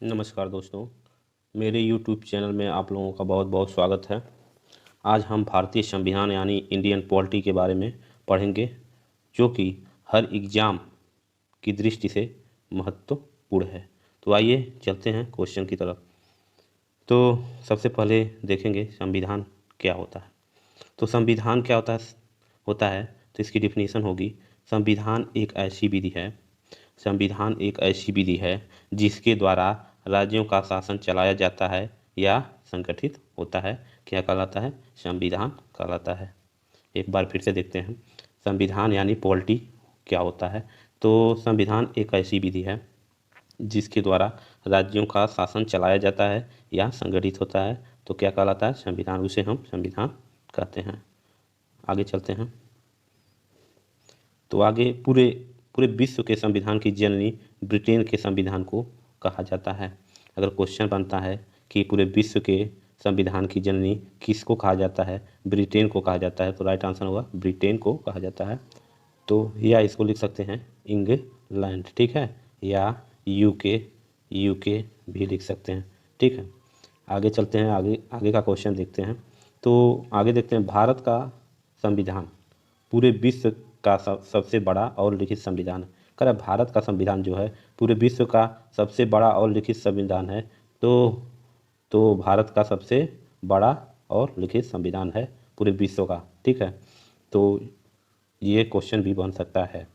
नमस्कार दोस्तों, मेरे YouTube चैनल में आप लोगों का बहुत बहुत स्वागत है। आज हम भारतीय संविधान यानी इंडियन पॉलिटी के बारे में पढ़ेंगे, जो कि हर एग्ज़ाम की दृष्टि से महत्वपूर्ण है। तो आइए चलते हैं क्वेश्चन की तरफ। तो सबसे पहले देखेंगे संविधान क्या होता है। तो संविधान क्या होता है तो इसकी डिफिनीशन होगी, संविधान एक ऐसी विधि है संविधान एक ऐसी विधि है जिसके द्वारा राज्यों का शासन चलाया जाता है या संगठित होता है। क्या कहलाता है? संविधान कहलाता है। एक बार फिर से देखते हैं, संविधान यानी पॉलिटी क्या होता है। तो संविधान एक ऐसी विधि है जिसके द्वारा राज्यों का शासन चलाया जाता है या संगठित होता है। तो क्या कहलाता है? संविधान। उसे हम संविधान कहते हैं। आगे चलते हैं। तो आगे पूरे पूरे विश्व के संविधान की जननी ब्रिटेन के संविधान को कहा जाता है। अगर क्वेश्चन बनता है कि पूरे विश्व के संविधान की जननी किसको कहा जाता है, ब्रिटेन को कहा जाता है, तो राइट आंसर होगा ब्रिटेन को कहा जाता है। तो या इसको लिख सकते हैं इंग्लैंड, ठीक है, या यूके यूके भी लिख सकते हैं, ठीक है। आगे चलते हैं, आगे आगे का क्वेश्चन देखते हैं। तो आगे देखते हैं, भारत का संविधान पूरे विश्व का सबसे बड़ा और लिखित संविधान है। कह रहा है भारत का संविधान जो है पूरे विश्व का सबसे बड़ा और लिखित संविधान है। तो भारत का सबसे बड़ा और लिखित संविधान है पूरे विश्व का, ठीक है। तो ये क्वेश्चन भी बन सकता है।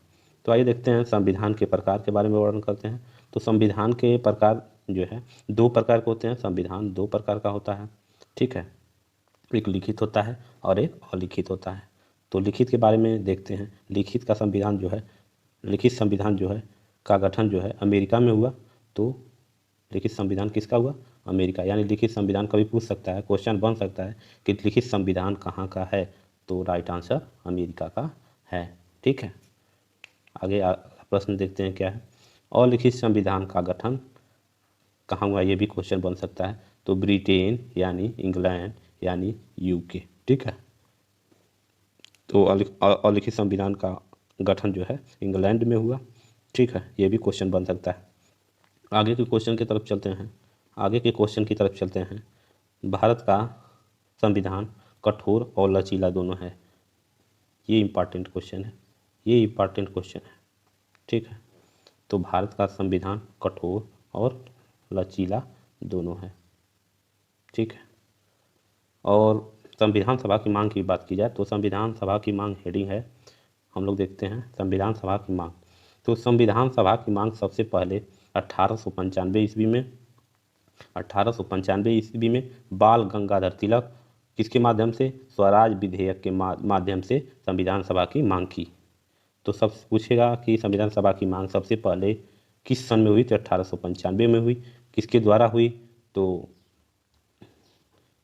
तो आइए देखते हैं संविधान के प्रकार के बारे में वर्णन करते हैं। तो संविधान के प्रकार जो है दो प्रकार के होते हैं। संविधान दो प्रकार का होता है, ठीक है। एक लिखित होता है और एक अलिखित होता है। तो लिखित के बारे में देखते हैं। लिखित संविधान जो है का गठन जो है अमेरिका में हुआ। तो लिखित संविधान किसका हुआ? अमेरिका। यानी लिखित संविधान कभी पूछ सकता है, क्वेश्चन बन सकता है कि लिखित संविधान कहाँ का है, तो राइट आंसर अमेरिका का है, ठीक है। आगे प्रश्न देखते हैं क्या है। अलिखित संविधान का गठन कहाँ हुआ, ये भी क्वेश्चन बन सकता है। तो ब्रिटेन यानी इंग्लैंड यानी यूके, ठीक है। तो अलिखित संविधान का गठन जो है इंग्लैंड में हुआ, ठीक है। ये भी क्वेश्चन बन सकता है। आगे के क्वेश्चन की तरफ चलते हैं। भारत का संविधान कठोर और लचीला दोनों है। ये इम्पॉर्टेंट क्वेश्चन है, ठीक है। तो भारत का संविधान कठोर और लचीला दोनों है, ठीक है। और संविधान सभा की मांग की बात की जाए तो संविधान सभा की मांग हेडिंग है, हम लोग देखते हैं संविधान सभा की मांग। तो संविधान सभा की मांग सबसे पहले 1895 ईस्वी में बाल गंगाधर तिलक किसके माध्यम से? स्वराज विधेयक के माध्यम से संविधान सभा की मांग की। तो सब पूछेगा कि संविधान सभा की मांग सबसे पहले किस सन में हुई? तो 1895 में हुई। किसके द्वारा हुई? तो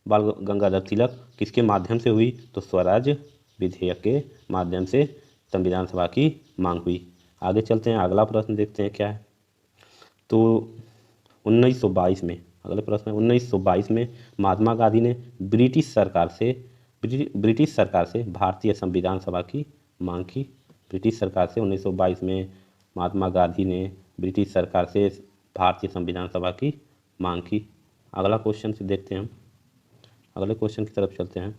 बाल गंगाधर तिलक। किसके माध्यम से हुई? तो स्वराज विधेयक के माध्यम से संविधान सभा की मांग हुई। आगे चलते हैं, अगला प्रश्न देखते हैं क्या है। तो 1922 में, अगले प्रश्न है, 1922 में महात्मा गांधी ने ब्रिटिश सरकार से भारतीय संविधान सभा की मांग की। ब्रिटिश सरकार से 1922 में महात्मा गांधी ने ब्रिटिश सरकार से भारतीय संविधान सभा की मांग की। अगला क्वेश्चन से देखते हैं हम, अगले क्वेश्चन की तरफ चलते हैं।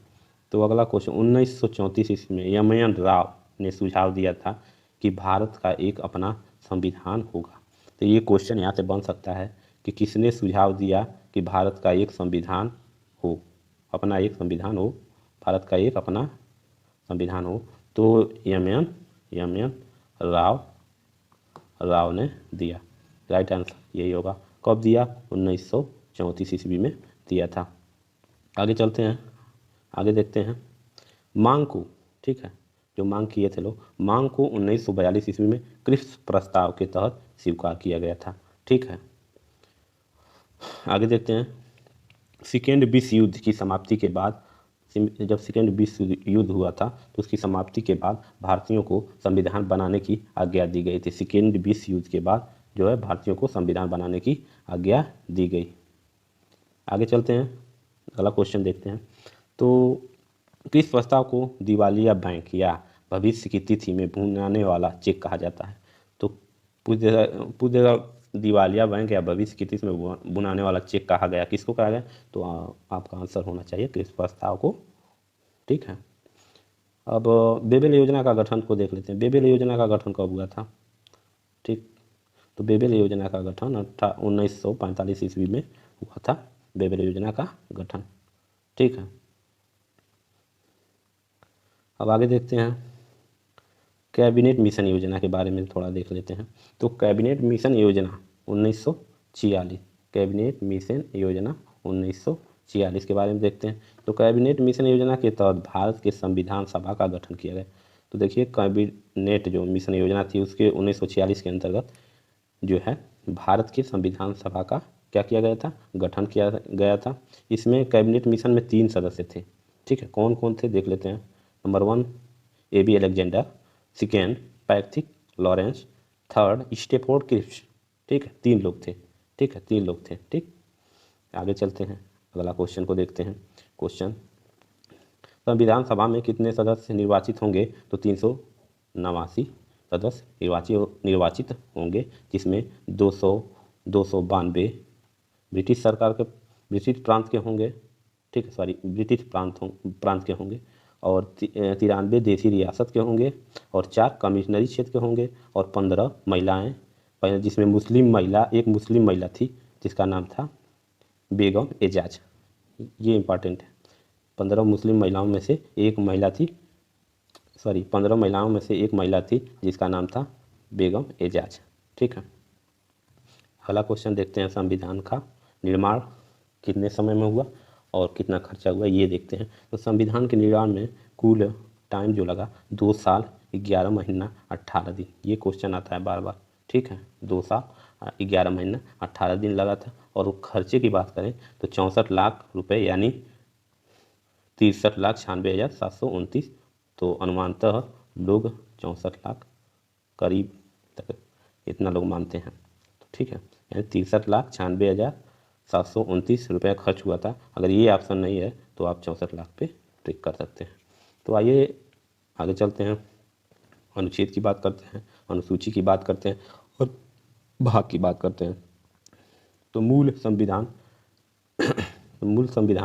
तो अगला क्वेश्चन, 1934 ईस्वी में एम.एन. राव ने सुझाव दिया था कि भारत का एक अपना संविधान होगा। तो ये क्वेश्चन यहाँ से बन सकता है कि किसने सुझाव दिया कि भारत का एक संविधान हो, अपना एक संविधान हो, भारत का एक अपना संविधान हो। तो एम.एन. राव ने दिया। राइट आंसर यही होगा। कब दिया? 1934 ईस्वी में दिया था। आगे चलते हैं, आगे देखते हैं मांग को, ठीक है। जो मांग किए थे लोग, मांग को 1942 ईस्वी में क्रिप्स प्रस्ताव के तहत स्वीकार किया गया था, ठीक है। आगे देखते हैं, सेकेंड विश्व युद्ध की समाप्ति के बाद, जब सेकेंड विश्व युद्ध हुआ था तो उसकी समाप्ति के बाद भारतीयों को संविधान बनाने की आज्ञा दी गई थी। सेकेंड विश्व युद्ध के बाद जो है भारतीयों को संविधान बनाने की आज्ञा दी गई। आगे चलते हैं, अगला क्वेश्चन देखते हैं। तो किस प्रस्ताव को दिवालिया बैंक या भविष्य की तिथि में भुनाने वाला चेक कहा जाता है? तो पूछ देगा दिवालिया बैंक या भविष्य की तिथि में बुनाने वाला चेक कहा गया, किसको कहा गया? तो आपका आंसर होना चाहिए कृषि प्रस्ताव को। ठीक है, अब बेबेल योजना का गठन को देख लेते हैं। बेबेल योजना का गठन कब हुआ था? ठीक, तो बेबेल योजना का गठन 1945 ईस्वी में हुआ था, बेबेल योजना का गठन। ठीक है, अब आगे देखते हैं कैबिनेट मिशन योजना के बारे में थोड़ा देख लेते हैं। तो कैबिनेट मिशन योजना 1946, कैबिनेट मिशन योजना 1946 के बारे में देखते हैं। तो कैबिनेट मिशन योजना के तहत भारत के संविधान सभा का गठन किया गया। तो देखिए कैबिनेट जो मिशन योजना थी उसके 1946 के अंतर्गत जो है भारत के संविधान सभा का क्या किया गया था? गठन किया गया था। इसमें कैबिनेट मिशन में 3 सदस्य थे। ठीक है, कौन कौन थे देख लेते हैं। Number 1 AB Alexander, second Patrick Lawrence, third Stafford Cripps. ठीक है, 3 लोग थे। ठीक है, 3 लोग थे। ठीक, आगे चलते हैं, अगला क्वेश्चन को देखते हैं। क्वेश्चन, संविधान सभा में कितने सदस्य निर्वाचित होंगे? तो 389 सदस्य निर्वाचित होंगे, जिसमें 292 ब्रिटिश सरकार के, ब्रिटिश प्रांत के होंगे। ठीक है, सॉरी ब्रिटिश प्रांत के होंगे, और 93 देसी रियासत के होंगे, और 4 कमिश्नरी क्षेत्र के होंगे, और 15 महिलाएं, जिसमें एक मुस्लिम महिला थी जिसका नाम था बेगम एजाज। ये इंपॉर्टेंट है, 15 मुस्लिम महिलाओं में से एक महिला थी, 15 महिलाओं में से एक महिला थी जिसका नाम था बेगम एजाज। ठीक है, अगला क्वेश्चन देखते हैं, संविधान का निर्माण कितने समय में हुआ और कितना खर्चा हुआ ये देखते हैं। तो संविधान के निर्माण में कुल टाइम जो लगा 2 साल 11 महीना 18 दिन। ये क्वेश्चन आता है बार बार। ठीक है, 2 साल 11 महीना 18 दिन लगा था। और खर्चे की बात करें तो 64 लाख रुपए यानी 63,96,729। तो अनुमानतः लोग 64 लाख करीब तक इतना लोग मानते हैं। तो ठीक है, यानी 63,96,729 रुपये खर्च हुआ था। अगर ये ऑप्शन नहीं है तो आप 64 लाख पे टिक कर सकते हैं। तो आइए आगे चलते हैं, अनुच्छेद की बात करते हैं, अनुसूची की बात करते हैं और भाग की बात करते हैं। तो मूल संविधान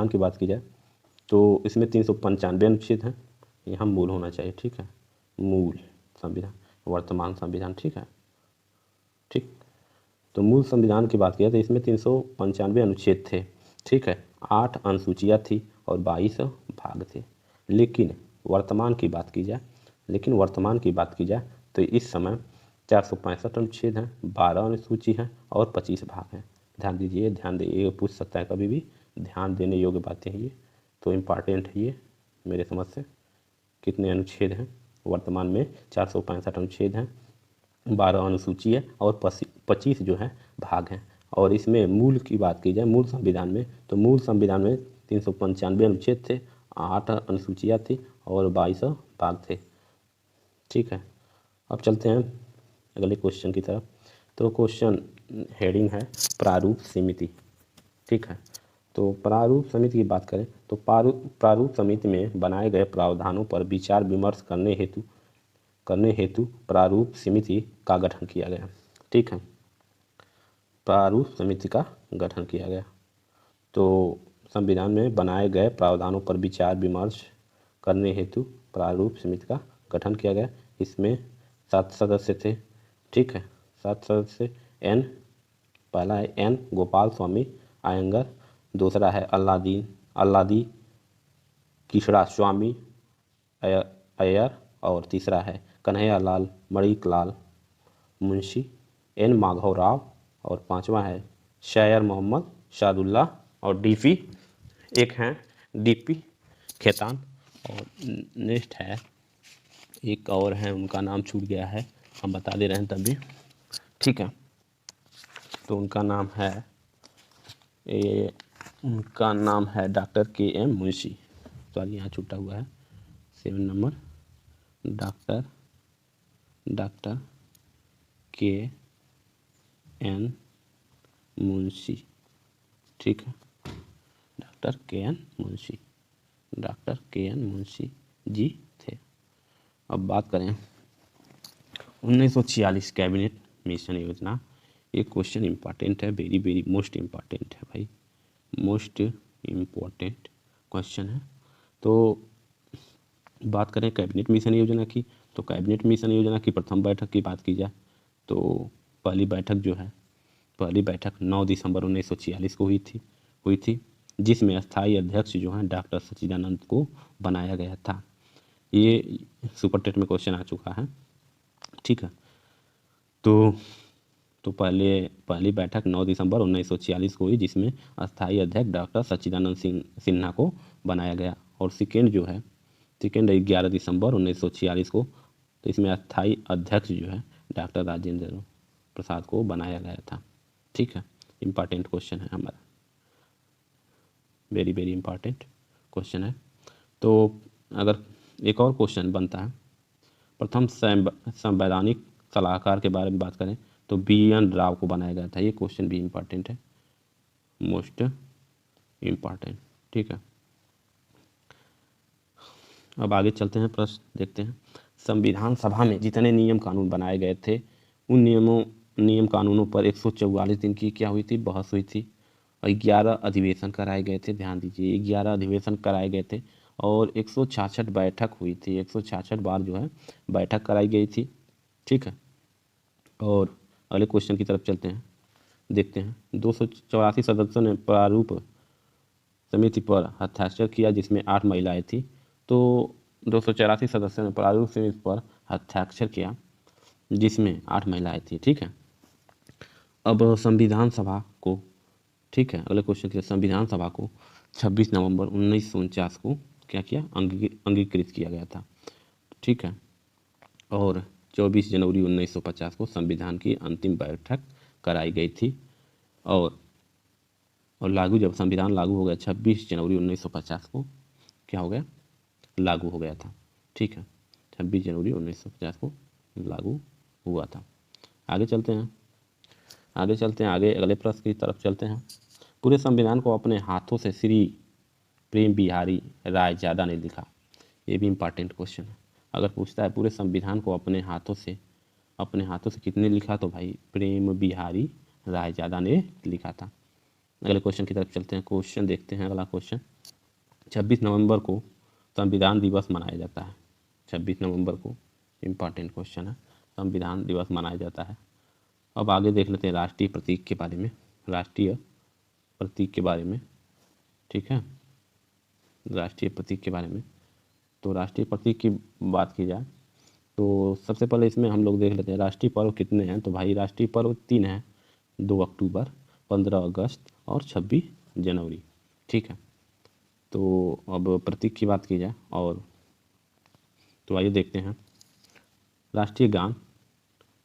की बात की जाए तो इसमें 395 अनुच्छेद हैं, यहाँ मूल होना चाहिए। ठीक है, मूल संविधान, वर्तमान संविधान। ठीक है, ठीक, तो मूल संविधान की बात किया तो इसमें 395 अनुच्छेद थे। ठीक है, 8 अनुसूचियाँ थी और 22 भाग थे। लेकिन वर्तमान की बात की जाए तो इस समय 465 अनुच्छेद हैं, 12 अनुसूची हैं और 25 भाग हैं। ध्यान दीजिए, ये पूछ सकता है कभी भी, ध्यान देने योग्य बातें हैं ये, तो इम्पॉर्टेंट है ये मेरे समझ से। कितने अनुच्छेद हैं? वर्तमान में 465 अनुच्छेद हैं, 12 अनुसूची है और 25 जो है भाग हैं। और इसमें मूल की बात की जाए, मूल संविधान में, तो मूल संविधान में 395 अनुच्छेद थे, 8 अनुसूचियाँ थी और 22 भाग थे। ठीक है, अब चलते हैं अगले क्वेश्चन की तरफ। तो क्वेश्चन हेडिंग है प्रारूप समिति। ठीक है, तो प्रारूप समिति की बात करें तो प्रारूप समिति में बनाए गए प्रावधानों पर विचार विमर्श करने हेतु प्रारूप समिति का गठन किया गया। ठीक है, प्रारूप समिति का गठन किया गया। तो संविधान में बनाए गए प्रावधानों पर विचार विमर्श करने हेतु प्रारूप समिति का गठन किया गया। इसमें 7 सदस्य थे। ठीक है, 7 सदस्य पहला है एन गोपाल स्वामी अयंगर, दूसरा है अल्लादी किशड़ा स्वामी अय्यर, और तीसरा है कन्हैया लाल मणिकलाल मुंशी, एन माधव राव, और 5वां है शायर मोहम्मद शादुल्ला, और डीपी एक हैं डीपी खेतान, और नेक्स्ट है एक और है, उनका नाम छूट गया है, हम बता दे रहे हैं तभी। ठीक है, तो उनका नाम है डॉक्टर KM मुंशी। सॉरी, यहाँ छूटा हुआ है 7 नंबर, डॉक्टर KN मुंशी। ठीक है, डॉक्टर KN मुंशी जी थे। अब बात करें 1946 कैबिनेट मिशन योजना ये क्वेश्चन इम्पॉर्टेंट है, वेरी वेरी मोस्ट इम्पॉर्टेंट है भाई, मोस्ट इम्पॉर्टेंट क्वेश्चन है। तो बात करें कैबिनेट मिशन योजना की, तो कैबिनेट मिशन योजना की प्रथम बैठक की बात की जाए तो पहली बैठक जो है, पहली बैठक 9 दिसंबर 1946 को हुई थी जिसमें स्थायी अध्यक्ष जो हैं डॉक्टर सच्चिदानंद को बनाया गया था। ये सुपर टेट में क्वेश्चन आ चुका है, ठीक है। तो पहली बैठक 9 दिसंबर 1946 को हुई जिसमें अस्थायी अध्यक्ष डॉक्टर सच्चिदानंद सिन्हा को बनाया गया। और सेकेंड 11 दिसंबर 1946 को, तो इसमें अस्थायी अध्यक्ष जो है डॉक्टर राजेंद्र प्रसाद को बनाया गया था, ठीक है। इम्पॉर्टेंट क्वेश्चन है हमारा, वेरी वेरी इम्पॉर्टेंट क्वेश्चन है। तो अगर एक और क्वेश्चन बनता है, प्रथम संवैधानिक सलाहकार के बारे में बात करें तो BN राव को बनाया गया था। ये क्वेश्चन भी इम्पॉर्टेंट है, मोस्ट इम्पॉर्टेंट, ठीक है। अब आगे चलते हैं, प्रश्न देखते हैं। संविधान सभा में जितने नियम कानून बनाए गए थे उन नियम कानूनों पर 144 दिन की क्या हुई थी, बहस हुई थी। और 11 अधिवेशन कराए गए थे, ध्यान दीजिए 11 अधिवेशन कराए गए थे और 166 बैठक हुई थी, 166 बार जो है बैठक कराई गई थी, ठीक है। और अगले क्वेश्चन की तरफ चलते हैं, देखते हैं। 284 सदस्यों ने प्रारूप समिति पर हस्ताक्षर किया जिसमें 8 महिलाएं थी। तो 284 सदस्यों ने प्रारूप समिति पर हस्ताक्षर किया जिसमें 8 महिलाएं थी, ठीक है। अब संविधान सभा को, ठीक है, अगले क्वेश्चन के, संविधान सभा को 26 नवंबर 1949 को क्या किया, अंगीकृत किया गया था, ठीक है। और 24 जनवरी 1950 को संविधान की अंतिम बैठक कराई गई थी और जब संविधान लागू हो गया 26 जनवरी 1950 को क्या हो गया, लागू हो गया था, ठीक है। 26 जनवरी 1950 को लागू हुआ था। आगे चलते हैं, आगे अगले प्रश्न की तरफ चलते हैं। पूरे संविधान को अपने हाथों से श्री प्रेम बिहारी रायजादा ने लिखा। ये भी इम्पॉर्टेंट क्वेश्चन है। अगर पूछता है पूरे संविधान को अपने हाथों से कितने लिखा, तो भाई प्रेम बिहारी रायजादा ने लिखा था। अगले क्वेश्चन की तरफ चलते हैं, क्वेश्चन देखते हैं। अगला क्वेश्चन, 26 नवंबर को संविधान दिवस मनाया जाता है। 26 नवंबर को, इम्पॉर्टेंट क्वेश्चन है, संविधान दिवस मनाया जाता है। अब आगे देख लेते हैं राष्ट्रीय प्रतीक के बारे में, राष्ट्रीय प्रतीक के बारे में, ठीक है, राष्ट्रीय प्रतीक के बारे में। तो राष्ट्रीय प्रतीक की बात की जाए तो सबसे पहले इसमें हम लोग देख लेते हैं राष्ट्रीय पर्व कितने हैं। तो भाई राष्ट्रीय पर्व 3 हैं, 2 अक्टूबर, 15 अगस्त और 26 जनवरी, ठीक है। तो अब प्रतीक की बात की जाए और तो आइए देखते हैं। राष्ट्रीय गान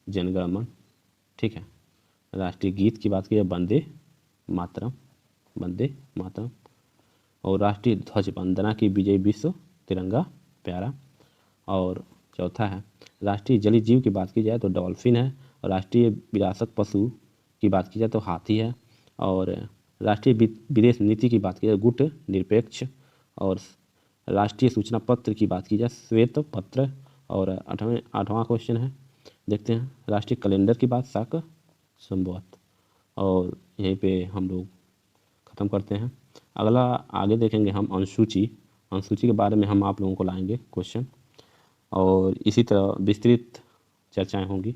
जनगण मन, ठीक है। राष्ट्रीय गीत की बात की जाए वंदे मातरम, वंदे मातरम। और राष्ट्रीय ध्वज वंदना की विजय विश्व तिरंगा प्यारा। और चौथा है राष्ट्रीय जलीय जीव की बात की जाए तो डॉल्फिन है। और राष्ट्रीय विरासत पशु की बात की जाए तो हाथी है। और राष्ट्रीय विदेश नीति की बात की जाए गुट निरपेक्ष। और राष्ट्रीय सूचना पत्र की बात की जाए श्वेत पत्र। और आठवां क्वेश्चन है, देखते हैं, राष्ट्रीय कैलेंडर की बात शाक संवत। और यहीं पे हम लोग ख़त्म करते हैं। अगला आगे देखेंगे हम अनुसूची के बारे में हम आप लोगों को लाएंगे क्वेश्चन और इसी तरह विस्तृत चर्चाएं होंगी।